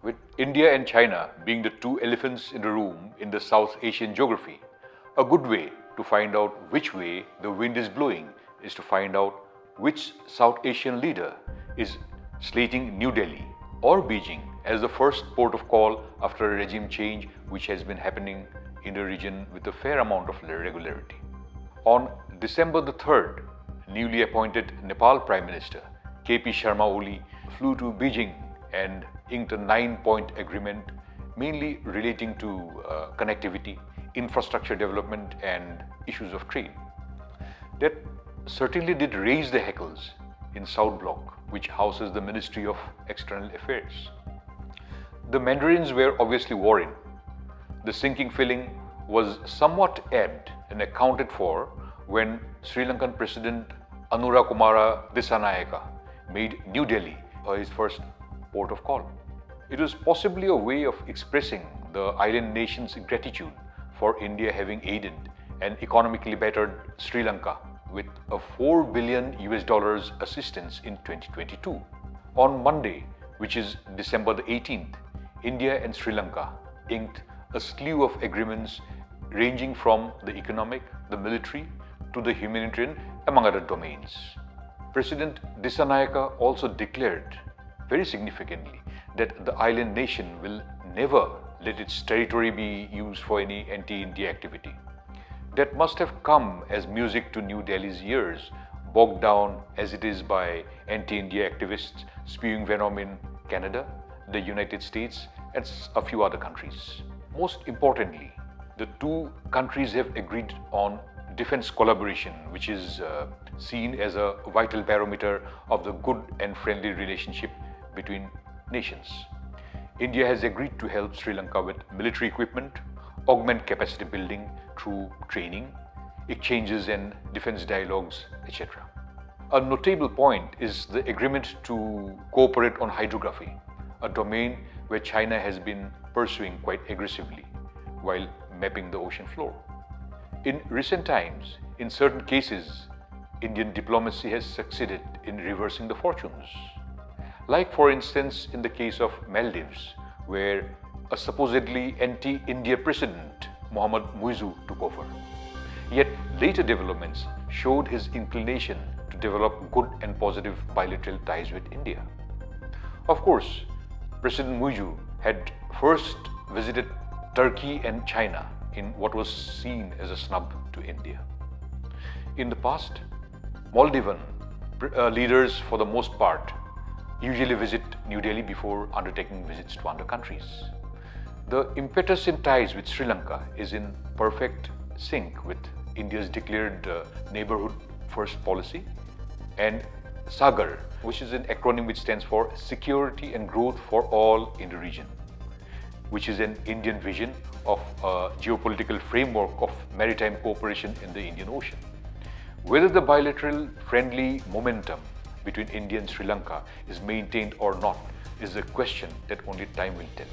With India and China being the two elephants in the room in the South Asian geography, a good way to find out which way the wind is blowing is to find out which South Asian leader is slating New Delhi or Beijing as the first port of call after a regime change which has been happening in the region with a fair amount of regularity. On December the 3rd, newly appointed Nepal Prime Minister KP Sharma Oli flew to Beijing and inked a 9-point agreement mainly relating to connectivity, infrastructure development and issues of trade. That certainly did raise the hackles in South Bloc, which houses the Ministry of External Affairs. The Mandarins were obviously worried. The sinking feeling was somewhat ebbed and accounted for when Sri Lankan President Anura Kumara Dissanayaka made New Delhi his first port of call. It was possibly a way of expressing the island nation's gratitude for India having aided and economically bettered Sri Lanka with a $4 billion assistance in 2022. On Monday, which is December the 18th, India and Sri Lanka inked a slew of agreements ranging from the economic, the military, to the humanitarian, among other domains. President Disanayaka also declared, very significantly, that the island nation will never let its territory be used for any anti-India activity. That must have come as music to New Delhi's ears, bogged down as it is by anti-India activists spewing venom in Canada, the United States, and a few other countries. Most importantly, the two countries have agreed on defense collaboration, which is seen as a vital barometer of the good and friendly relationship between nations. India has agreed to help Sri Lanka with military equipment, augment capacity building through training, exchanges and defense dialogues, etc. A notable point is the agreement to cooperate on hydrography, a domain where China has been pursuing quite aggressively while mapping the ocean floor. In recent times, in certain cases, Indian diplomacy has succeeded in reversing the fortunes. Like for instance in the case of Maldives, where a supposedly anti-India president, Mohammad Muizzu, took over. Yet later developments showed his inclination to develop good and positive bilateral ties with India. Of course, President Muizzu had first visited Turkey and China in what was seen as a snub to India. In the past, Maldivian leaders, for the most part, usually visit New Delhi before undertaking visits to other countries. The impetus in ties with Sri Lanka is in perfect sync with India's declared neighborhood first policy and SAGAR, which is an acronym which stands for Security and Growth for All in the region, which is an Indian vision of a geopolitical framework of maritime cooperation in the Indian Ocean. Whether the bilateral friendly momentum between India and Sri Lanka is maintained or not is a question that only time will tell.